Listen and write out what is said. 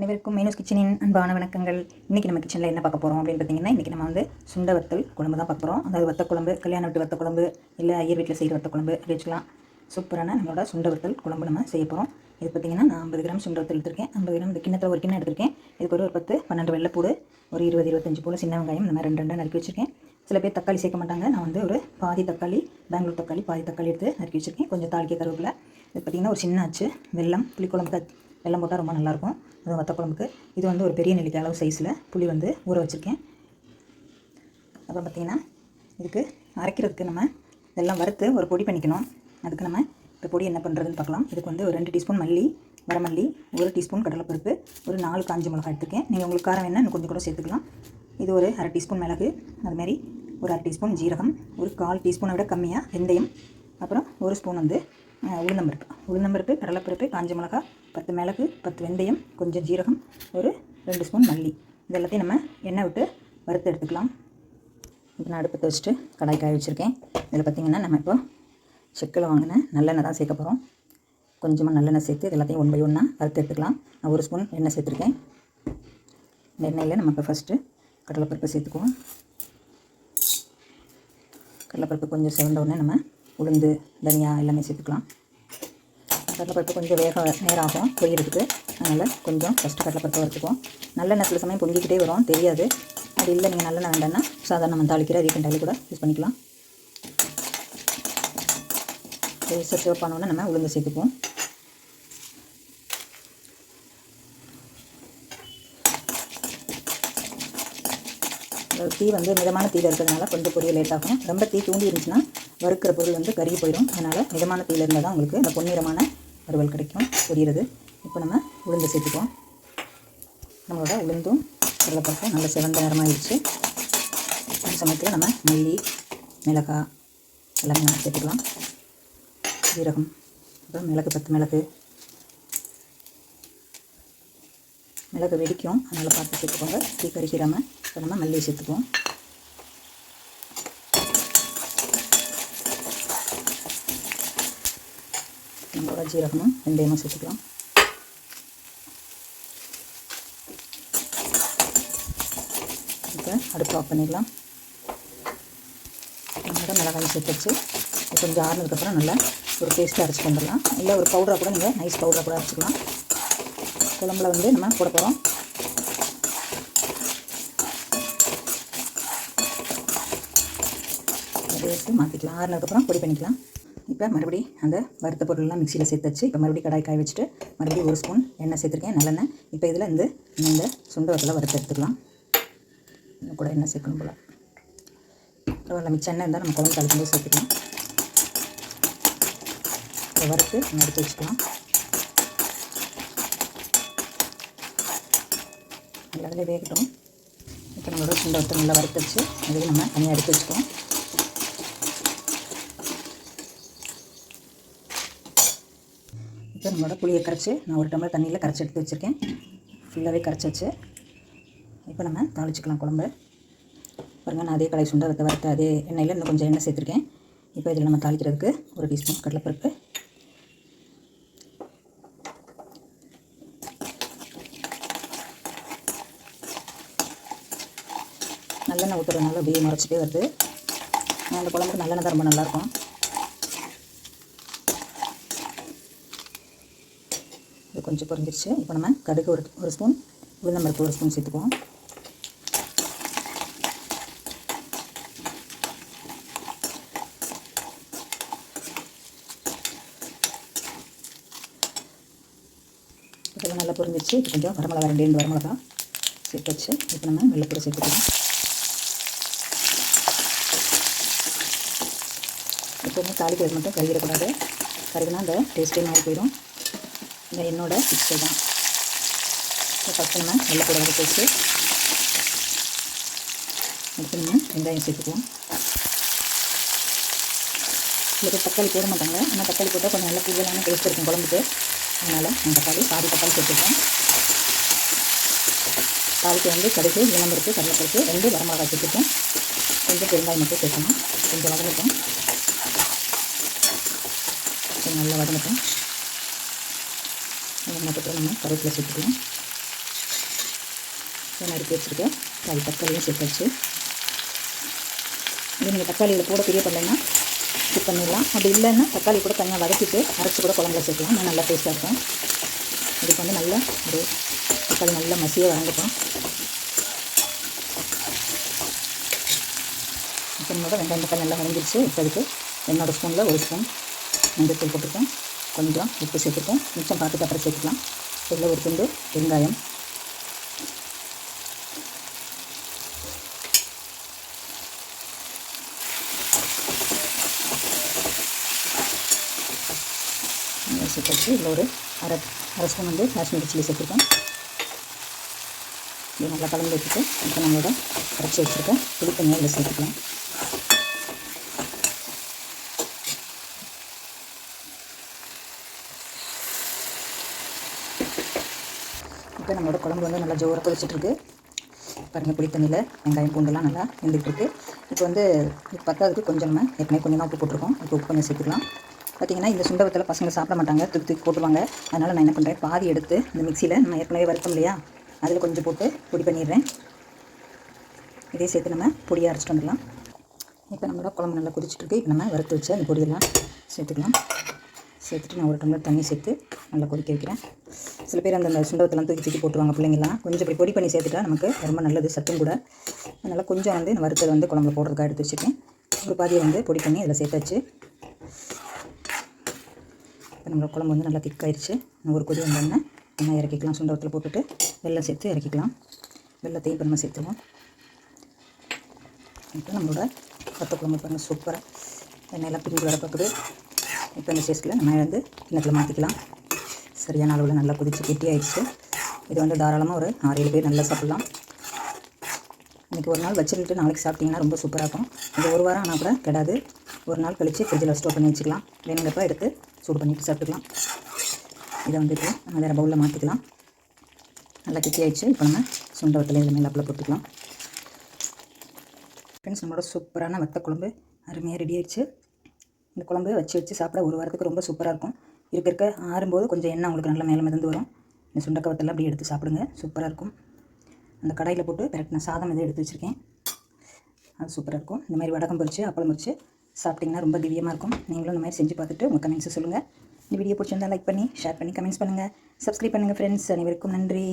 அனைவருக்கும் மைனஸ் கிச்சனின் அன்பான வணக்கங்கள். இன்றைக்கி நம்ம கிச்சனில் என்ன பார்க்க போகிறோம் அப்படின்னு பார்த்தீங்கன்னா, இன்றைக்கி நம்ம வந்து சுண்டை வத்தல் குழம்பு தான் பார்க்க போகிறோம். அதாவது வத்த குழம்பு, கல்யாண வீட்டு வத்த குழம்பு, இல்லை ஐயர் வீட்டில் செய்கிற வத்த குழம்பு அப்படி வச்சுக்கலாம். சூப்பரான நம்மளோட சுண்டை வத்தல் குழம்பு நம்ம செய்ய போகிறோம். இது பார்த்திங்கன்னா நான் 50 கிராம் சுண்டை வத்தல் எடுத்திருக்கேன். 50 கிராம் இந்த கிண்ணத்தில் ஒரு கிண்ணம் எடுத்திருக்கேன். இதுக்கு ஒரு 10-12 வெள்ளைப்பூடு, ஒரு 20-25 போல் சின்ன வெங்காயம் இந்த மாதிரி 2 நறுக்கி வச்சுருக்கேன். சில பேர் தக்காளி சேர்க்க மாட்டாங்க. நான் வந்து ஒரு பாதி தக்காளி, பெங்களூர் தக்காளி பாதி தக்காளி எடுத்து நறுக்கி வச்சுருக்கேன். கொஞ்சம் தாளிக்க கருவேப்பிலை. இது பார்த்திங்கன்னா ஒரு சின்ன அச்சு வெல்லம், புளிக்குழம்புக்கு வெல்லம் போட்டால் ரொம்ப நல்லாயிருக்கும். அது வத்த குழம்புக்கு. இது வந்து ஒரு பெரிய நெல்லிக்காய் அளவு சைஸில் புளி வந்து ஊற வச்சுருக்கேன். அப்புறம் பார்த்திங்கன்னா இதுக்கு அரைக்கிறதுக்கு நம்ம இதெல்லாம் வறுத்து ஒரு பொடி பண்ணிக்கணும். அதுக்கு நம்ம இந்த பொடி என்ன பண்ணுறதுன்னு பார்க்கலாம். இதுக்கு வந்து ஒரு 2 டீஸ்பூன் மல்லி, வரமல்லி, 1 டீஸ்பூன் கடலைப்பருப்பு, ஒரு 4 காஞ்ச மிளகாய் எடுத்துக்கேன். நீங்கள் உங்களுக்கு காரம் வேணால் இன்னும் கொஞ்சம் கூட சேர்த்துக்கலாம். இது ஒரு அரை டீஸ்பூன் மிளகு, அதுமாரி ஒரு அரை டீஸ்பூன் ஜீரகம், ஒரு 1/4 டீஸ்பூனை விட கம்மியாக வெந்தயம், அப்புறம் ஒரு ஸ்பூன் வந்து உளுந்தம்பருப்பு, கடலைப்பருப்பு, காஞ்ச மிளகாய், 10 மிளகு, 10 வெந்தயம், கொஞ்சம் ஜீரகம், ஒரு 2 ஸ்பூன் மல்லி. இது எல்லாத்தையும் நம்ம எண்ணெய் விட்டு வறுத்து எடுத்துக்கலாம். இப்போ நான் அடுப்பத்தை வச்சுட்டு கடாய் காய வச்சுருக்கேன். இதில் பார்த்திங்கன்னா நம்ம இப்போ செக்கில் வாங்கின நல்லெண்ணெய் தான் சேர்க்க போகிறோம். கொஞ்சமாக நல்லெண்ணெய் சேர்த்து இது எல்லாத்தையும் 1 by 1 வறுத்து எடுத்துக்கலாம். நான் 1 ஸ்பூன் எண்ணெய் சேர்த்துருக்கேன். இந்த எண்ணெயில் நம்ம இப்போ ஃபஸ்ட்டு கடலைப்பருப்பு சேர்த்துக்குவோம். கடலைப்பருப்பு கொஞ்சம் சிவந்த உடனே நம்ம உளுந்து, தனியா எல்லாமே சேர்த்துக்கலாம். கடலைப்பருப்பு கொஞ்சம் நேரம் ஆகும் பொரியறதுக்கு. அதனால் கொஞ்சம் ஃபஸ்ட்டு கடலைப்பருப்பு வறுத்துக்குவோம். நல்லெண்ணெய் சில சமயம் பொங்கிக்கிட்டே வரும், தெரியாது. அது இல்லை நீங்கள் நல்லெண்ணெய் வேண்டாம்னா சாதாரண நம்ம தாளிக்கிற ரீஃபைண்ட் ஆயில் கூட யூஸ் பண்ணிக்கலாம். சிவப்பானோன்னா நம்ம உளுந்து சேர்த்துக்குவோம். தீ வந்து மிதமான தீயில் இருக்கிறதுனால கொஞ்சம் பொரிய லேட் ஆகும். ரொம்ப தீ தூண்டி இருந்துச்சுன்னா வறுக்கிற பொருள் வந்து கருகி போயிடும். அதனால் மிதமான தீயில் இருந்தால் தான் உங்களுக்கு இந்த பொன்னிறமான வறுவல் கிடைக்கும், பொரியிறது. இப்போ நம்ம உளுந்து சேர்த்துக்குவோம். நம்மளோட உளுந்தும் கடலைப்பருப்பும் நல்ல சிவந்த நிறமாகிடுச்சு. அந்த சமயத்தில் நம்ம மல்லி, மிளகாய் எல்லாமே நம்ம சேர்த்துக்கலாம். ஜீரகம், அப்புறம் மிளகு, 10 மிளகு வெடிக்கும், அதனால் பார்த்து சேர்த்துக்கோங்க, தீ கறிக்கிறாமல். இப்போ நம்ம மல்லியை சேர்த்துக்குவோம். நம்மளோட ஜீரகமும் வெந்தயமும் சேர்த்துக்கலாம். இப்போ அடுப்பு ஆஃப் பண்ணிடலாம். நம்மளோட மிளகாயும் சேர்த்து வச்சு கொஞ்சம் ஆறுனதுக்கப்புறம் நல்லா ஒரு பேஸ்ட்டாக அரைச்சி வந்துடலாம். இல்லை ஒரு பவுடராக கூட நீங்கள் நைஸ் பவுடராக கூட அரைச்சிக்கலாம். குழம்புல வந்து நம்ம போட போகிறோம். எடுத்து மாற்றிக்கலாம். ஆறுனதுக்கப்புறம் பொடி பண்ணிக்கலாம். இப்போ மறுபடியும் அந்த வறுத்த பொருள்லாம் மிக்சியில் சேர்த்து வச்சு இப்போ மறுபடியும் கடாய் காய வச்சுட்டு மறுபடியும் 1 ஸ்பூன் எண்ணெய் சேர்த்துருக்கேன், நல்லெண்ணெய். இப்போ இதில் இந்த சுண்டை வத்தலை வறுத்து எடுத்துக்கலாம். இன்னும் கூட எண்ணெய் சேர்க்கணும் போல். பரவாயில்ல, மிச்ச எண்ணெய் இருந்தால் நம்ம குழம்பு தாளிக்கும்போது சேர்த்துக்கலாம். இதை வறுத்து நம்ம எடுத்து வச்சுக்கலாம். எல்லாத்துலேயும் வேகட்டும். இப்போ நம்மளோட சுண்டை வத்தல் நல்லா வறுத்து வச்சு அதையும் நம்ம தனியாக எடுத்து வச்சுக்குவோம். இப்போ நம்மளோட புளியை கரைச்சி நான் 1 டம்ளர் தண்ணியில் கரைச்சி எடுத்து வச்சுருக்கேன். ஃபுல்லாகவே கரைச்சி வச்சு இப்போ நம்ம தாளிச்சிக்கலாம் குழம்பு. பாருங்கள், நான் அதே கடாய் சுண்டை வறுத்த அதே எண்ணெயில் இன்னும் கொஞ்சம் எண்ணெய் சேர்த்துருக்கேன். இப்போ இதில் நம்ம தாளிக்கிறதுக்கு 1 டீஸ்பூன் கடலைப்பருப்பு, நல்லெண்ணெய் ஊற்றுறதுனால அப்படியே முறைச்சிட்டே வருது. அந்த குழம்புக்கு நல்லெண்ணெய் தான் ரொம்ப நல்லாயிருக்கும். இது கொஞ்சம் பொரிஞ்சிருச்சு. இப்போ நம்ம கடுகு ஒரு ஸ்பூன், உளுந்தம்பருப்பு 1 ஸ்பூன் சேர்த்துக்குவோம். இதெல்லாம் நல்லா பொரிஞ்சிருச்சு. இப்போ கொஞ்சம் வரமிளகா 2 வரமிளகா சேர்த்து வச்சு இப்போ நம்ம வெள்ளைப்பூடு சேர்த்துக்கலாம். எப்போவுமே தாளிக்கிறது மட்டும் கருகிடக்கூடாது. கருகுனா அந்த டேஸ்ட்டே மாறி போயிடும். இந்த என்னோட டிப்ஸு தான். இப்போ ஃபஸ்ட்டு நம்ம வெள்ளைப்பூடை வறுத்து வச்சு அடுத்து நம்ம வெங்காயம் சேர்த்துக்குவோம். சில தக்காளி போட மாட்டாங்க, ஆனால் தக்காளி போட்டால் கொஞ்சம் நல்ல கூடுதலான டேஸ்ட் இருக்கும் குழம்புக்கு. அதனால் நான் பாதி தக்காளி சேர்த்துருக்கேன். தாளிக்கு வந்து கடுகு, உளுந்தம்பருப்பு, கடலைப்பருப்பு, 2 வரமிளகாய் சேர்த்துருக்கேன். கொஞ்சம் பெருங்காயம் மட்டும் சேர்க்கணும். கொஞ்சம் வதங்கட்டும். நல்லா வதங்கட்டும். வெங்காயத்துக்கு நம்ம கருவேப்பிலை சேர்த்துக்கலாம். நறுக்கி வச்சுருக்கேன் பாதி தக்காளியும் சேர்த்தாச்சு. இது நீங்கள் தக்காளி இதில் போட பெரிய பண்ணலைன்னா ஸ்கிப் பண்ணிடலாம். அப்படி இல்லைன்னா தக்காளி கூட தனியாக வதக்கிட்டு அரைச்சி கூட குழம்புல சேர்க்கலாம். இன்னும் நல்லா டேஸ்ட்டாக இருக்கும். இதுக்கு வந்து நல்லா ஒரு தக்காளி நல்லா மசிய வதங்கட்டும். இப்போ நம்மளோட வெங்காயம் தக்காளி நல்லா வதங்கிடுச்சு. இப்போ அதுக்கு என்னோடய ஸ்பூனில் 1 ஸ்பூன் மஞ்சள் போட்டிருக்கேன், கொஞ்சம் உப்பு சேர்த்துருக்கேன், மிச்சம் பார்த்துட்டு அப்புறம் சேர்த்துக்கலாம். இதில் ஒரு துண்டு வெங்காயம், சேர்த்து இதில் ஒரு அரை ஸ்பூன் வந்து காஷ்மீரி சில்லி சேர்த்துருக்கேன். இது நல்லா கலந்து வச்சுட்டு இப்போ நம்மளோட அரைச்சி வச்சுருக்கேன் புளி தண்ணியை இதில் சேர்த்துக்கலாம். இப்போ நம்மளோட குழம்பு வந்து நல்லா ஜோராக கொதிச்சிட்ருக்கு. பாருங்கள், புளி தண்ணியில் வெங்காயம் பூண்டெல்லாம் நல்லா வெந்துட்டுருக்கு. இப்போ வந்து பத்தாவதுக்கு கொஞ்சம் நம்ம ஏற்கனவே கொஞ்சம் தான் உப்பு போட்டிருக்கோம். இப்போ உப்பு கொஞ்சம் சேர்த்துக்கலாம். பார்த்திங்கன்னா இந்த சுண்டை வத்தலை பசங்க சாப்பிட மாட்டாங்க, தூக்கி போட்டுருவாங்க. அதனால் நான் என்ன பண்ணுறேன், பாதி எடுத்து இந்த மிக்சியில் நம்ம ஏற்கனவே வறுத்தோம் இல்லையா, அதில் கொஞ்சம் போட்டு பொடி பண்ணிடுறேன். இதே சேர்த்து நம்ம பொடியாக அரைச்சிட்டு வந்துடலாம். இப்போ நம்மளோட குழம்பு நல்லா கொதிச்சுட்ருக்கு. இப்போ நம்ம வறுத்து வச்சு அந்த பொடியெல்லாம் சேர்த்துக்கலாம். சேர்த்துட்டு நான் 1 டம்ளர் தண்ணி சேர்த்து நல்லா கொதிக்க வைக்கிறேன். சில பேர் அந்த சுண்டவத்தெல்லாம் தூக்கி போட்டுருவாங்க பிள்ளைங்களாம். கொஞ்சம் இப்படி பொடி பண்ணி சேர்த்துட்டா நமக்கு ரொம்ப நல்லது, சத்தும் கூட. அதனால் கொஞ்சம் வந்து நான் வறுத்ததை வந்து குழம்புல போடுறதுக்காக எடுத்து வச்சுருக்கேன். ஒரு பாதியை வந்து பொடி பண்ணி அதில் சேர்த்தாச்சு. இப்போ நம்மளோட குழம்பு வந்து நல்லா திக்காயிடுச்சு. ஒரு கொதி வந்தோம்னா நம்ம இறக்கிக்கலாம். சுண்டவத்தில் போட்டுட்டு வெல்லம் சேர்த்து இறக்கிக்கலாம். வெல்லத்தையும் இப்போ நம்ம சேர்த்துவோம். இப்போ நம்மளோட வத்த குழம்பு பாருங்கள், சூப்பராக எண்ணெயெல்லாம் பிரிஞ்சு வர பார்க்குது. இப்போ இந்த சேஸ்ட்டில் நம்ம வந்து கிண்ணத்தில் மாற்றிக்கலாம். சரியான அளவில் நல்லா கொதிச்சு கெட்டி ஆயிடுச்சு. இது வந்து தாராளமாக ஒரு 6-7 பேர் நல்லா சாப்பிட்லாம். இன்றைக்கி ஒரு நாள் வச்சுட்டு நாளைக்கு சாப்பிட்டிங்கன்னா ரொம்ப சூப்பராக இருக்கும். இது 1 வாரம் ஆனால் கூட கெடாது. ஒரு நாள் கழித்து ஃப்ரிட்ஜில் ஸ்டோர் பண்ணி வச்சுக்கலாம். வேணுங்கிறப்ப எடுத்து சூடு பண்ணிவிட்டு சாப்பிட்டுக்கலாம். இதை வந்துட்டு நம்ம வேறு பவுலில் மாற்றிக்கலாம். நல்லா கெட்டி ஆயிடுச்சு. இப்போ நம்ம சுண்டை வத்தலை இதில் மேலே போட்டுக்கலாம். ஃப்ரெண்ட்ஸ், நம்மளோட சூப்பரான வத்த குழம்பு அருமையாக ரெடி ஆயிடுச்சு. இந்த குழம்பு வச்சு சாப்பிட 1 வாரத்துக்கு ரொம்ப சூப்பராக இருக்கும். இருக்க ஆறும்போது கொஞ்சம் எண்ணெய் உங்களுக்கு நல்லா மேலே மிதந்து வரும். இந்த சுண்டக்காய் வத்தெல்லாம் அப்படி எடுத்து சாப்பிடுங்க, சூப்பராக இருக்கும். அந்த கடாயில் போட்டு பெரட்டின சாதம் இதை எடுத்து வச்சுருக்கேன், அது சூப்பராக இருக்கும். இந்த மாதிரி வடகம் பொரிச்சு அப்பளம் பொரிச்சு சாப்பிட்டிங்கன்னா ரொம்ப திவ்யமாக இருக்கும். நீங்களும் இந்த மாதிரி செஞ்சு பார்த்துட்டு உங்கள் கமெண்ட்ஸை சொல்லுங்கள். இந்த வீடியோ பிடிச்சிருந்தால் லைக் பண்ணி ஷேர் பண்ணி கமெண்ட்ஸ் பண்ணுங்கள். சப்ஸ்கிரைப் பண்ணுங்கள் ஃப்ரெண்ட்ஸ். அனைவருக்கும் நன்றி.